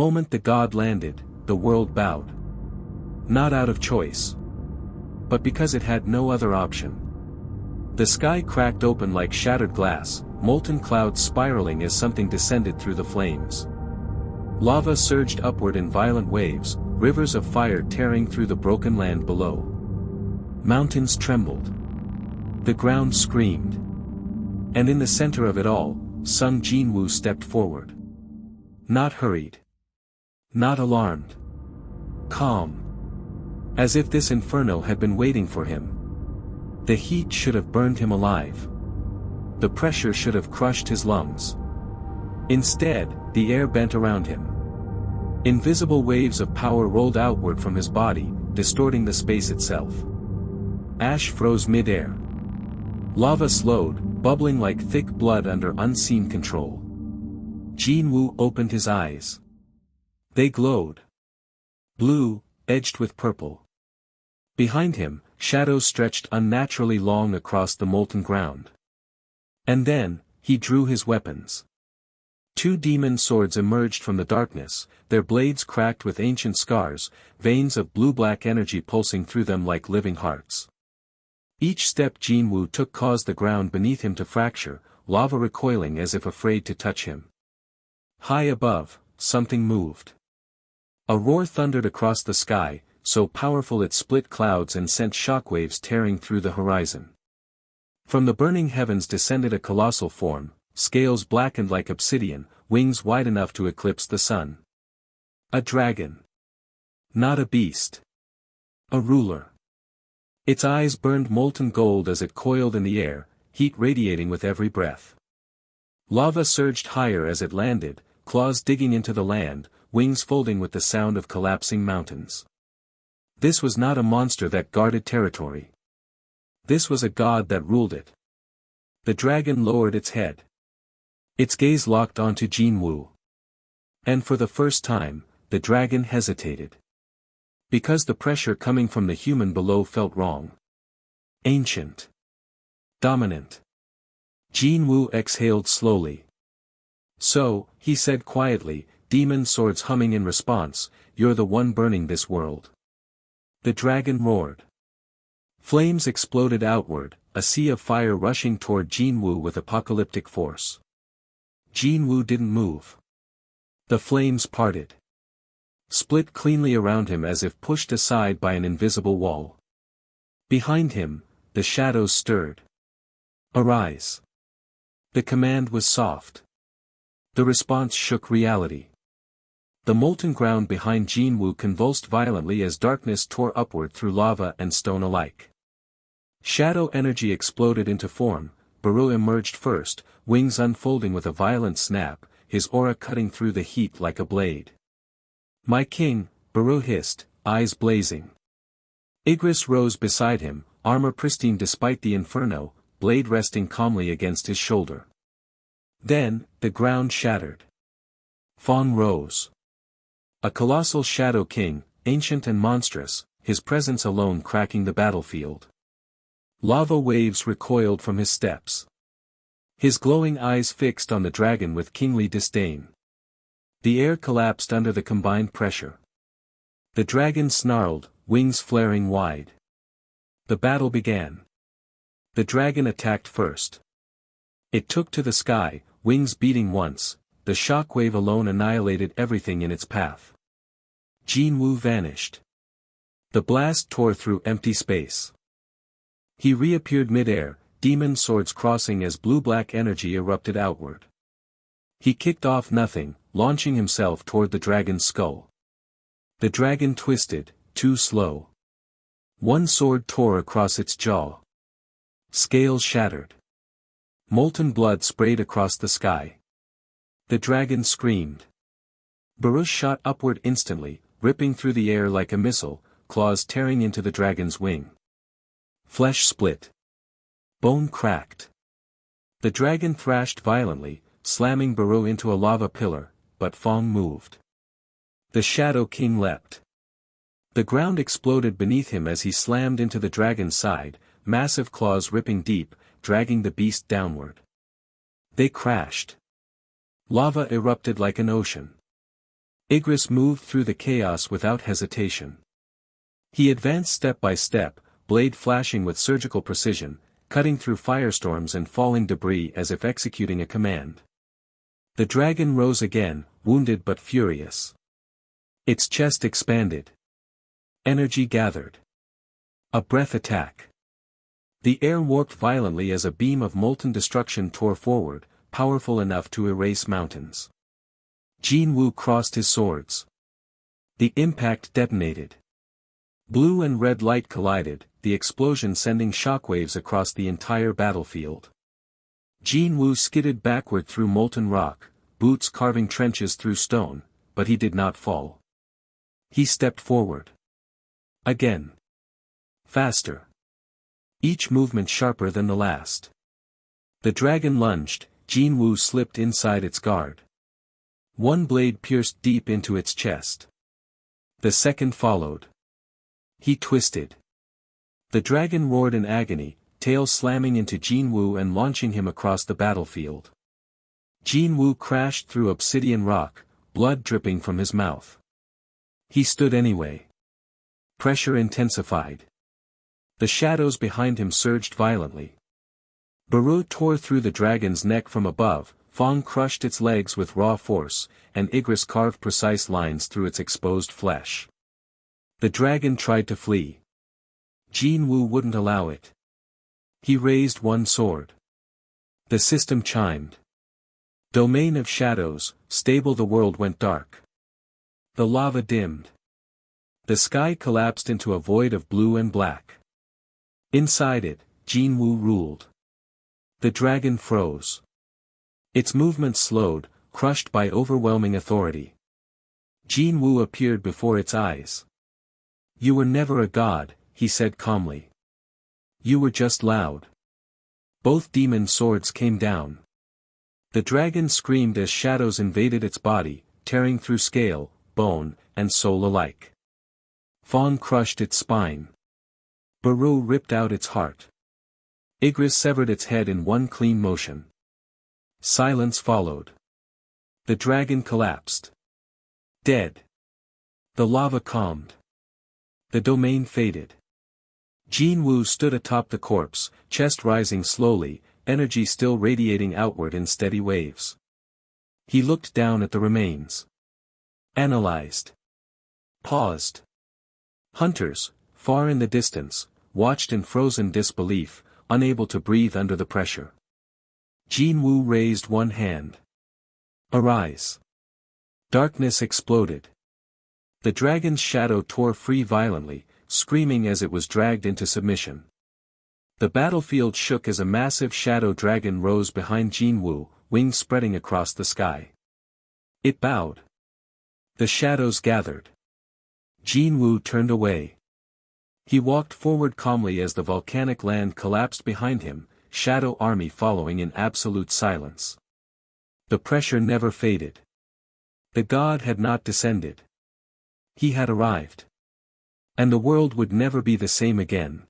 The moment the god landed, the world bowed. Not out of choice, but because it had no other option. The sky cracked open like shattered glass, molten clouds spiraling as something descended through the flames. Lava surged upward in violent waves, rivers of fire tearing through the broken land below. Mountains trembled. The ground screamed. And in the center of it all, Sung Jinwoo stepped forward. Not hurried. Not alarmed. Calm. As if this inferno had been waiting for him. The heat should have burned him alive. The pressure should have crushed his lungs. Instead, the air bent around him. Invisible waves of power rolled outward from his body, distorting the space itself. Ash froze mid-air. Lava slowed, bubbling like thick blood under unseen control. Jinwoo opened his eyes. They glowed. Blue, edged with purple. Behind him, shadows stretched unnaturally long across the molten ground. And then, he drew his weapons. Two demon swords emerged from the darkness, their blades cracked with ancient scars, veins of blue-black energy pulsing through them like living hearts. Each step Jinwoo took caused the ground beneath him to fracture, lava recoiling as if afraid to touch him. High above, something moved. A roar thundered across the sky, so powerful it split clouds and sent shockwaves tearing through the horizon. From the burning heavens descended a colossal form, scales blackened like obsidian, wings wide enough to eclipse the sun. A dragon. Not a beast. A ruler. Its eyes burned molten gold as it coiled in the air, heat radiating with every breath. Lava surged higher as it landed, claws digging into the land, wings folding with the sound of collapsing mountains. This was not a monster that guarded territory. This was a god that ruled it. The dragon lowered its head. Its gaze locked onto Jinwoo. And for the first time, the dragon hesitated. Because the pressure coming from the human below felt wrong. Ancient. Dominant. Jinwoo exhaled slowly. So, he said quietly, demon swords humming in response, "You're the one burning this world." The dragon roared. Flames exploded outward, a sea of fire rushing toward Jinwoo with apocalyptic force. Jinwoo didn't move. The flames parted. Split cleanly around him as if pushed aside by an invisible wall. Behind him, the shadows stirred. Arise. The command was soft. The response shook reality. The molten ground behind Jinwoo convulsed violently as darkness tore upward through lava and stone alike. Shadow energy exploded into form. Beru emerged first, wings unfolding with a violent snap, his aura cutting through the heat like a blade. "My king," Beru hissed, eyes blazing. Igris rose beside him, armor pristine despite the inferno, blade resting calmly against his shoulder. Then, the ground shattered. Fang rose. A colossal shadow king, ancient and monstrous, his presence alone cracking the battlefield. Lava waves recoiled from his steps. His glowing eyes fixed on the dragon with kingly disdain. The air collapsed under the combined pressure. The dragon snarled, wings flaring wide. The battle began. The dragon attacked first. It took to the sky, wings beating once, the shockwave alone annihilated everything in its path. Jinwoo vanished. The blast tore through empty space. He reappeared mid-air, demon swords crossing as blue-black energy erupted outward. He kicked off nothing, launching himself toward the dragon's skull. The dragon twisted, too slow. One sword tore across its jaw. Scales shattered. Molten blood sprayed across the sky. The dragon screamed. Beru shot upward instantly, ripping through the air like a missile, claws tearing into the dragon's wing. Flesh split. Bone cracked. The dragon thrashed violently, slamming Beru into a lava pillar, but Fang moved. The Shadow King leapt. The ground exploded beneath him as he slammed into the dragon's side, massive claws ripping deep, dragging the beast downward. They crashed. Lava erupted like an ocean. Igris moved through the chaos without hesitation. He advanced step by step, blade flashing with surgical precision, cutting through firestorms and falling debris as if executing a command. The dragon rose again, wounded but furious. Its chest expanded. Energy gathered. A breath attack. The air warped violently as a beam of molten destruction tore forward, powerful enough to erase mountains. Jinwoo crossed his swords. The impact detonated. Blue and red light collided, the explosion sending shockwaves across the entire battlefield. Jinwoo skidded backward through molten rock, boots carving trenches through stone, but he did not fall. He stepped forward. Again. Faster. Each movement sharper than the last. The dragon lunged, Jinwoo slipped inside its guard. One blade pierced deep into its chest. The second followed. He twisted. The dragon roared in agony, tail slamming into Jinwoo and launching him across the battlefield. Jinwoo crashed through obsidian rock, blood dripping from his mouth. He stood anyway. Pressure intensified. The shadows behind him surged violently. Beru tore through the dragon's neck from above, Fang crushed its legs with raw force, and Igris carved precise lines through its exposed flesh. The dragon tried to flee. Jinwoo wouldn't allow it. He raised one sword. The system chimed. Domain of shadows, stable. The world went dark. The lava dimmed. The sky collapsed into a void of blue and black. Inside it, Jinwoo ruled. The dragon froze. Its movement slowed, crushed by overwhelming authority. Jinwoo appeared before its eyes. "You were never a god," he said calmly. "You were just loud." Both demon swords came down. The dragon screamed as shadows invaded its body, tearing through scale, bone, and soul alike. Fang crushed its spine. Beru ripped out its heart. Igris severed its head in one clean motion. Silence followed. The dragon collapsed. Dead. The lava calmed. The domain faded. Jinwoo stood atop the corpse, chest rising slowly, energy still radiating outward in steady waves. He looked down at the remains. Analyzed. Paused. Hunters, far in the distance, watched in frozen disbelief, unable to breathe under the pressure. Jinwoo raised one hand. Arise. Darkness exploded. The dragon's shadow tore free violently, screaming as it was dragged into submission. The battlefield shook as a massive shadow dragon rose behind Jinwoo, wings spreading across the sky. It bowed. The shadows gathered. Jinwoo turned away. He walked forward calmly as the volcanic land collapsed behind him, shadow army following in absolute silence. The pressure never faded. The god had not descended. He had arrived. And the world would never be the same again.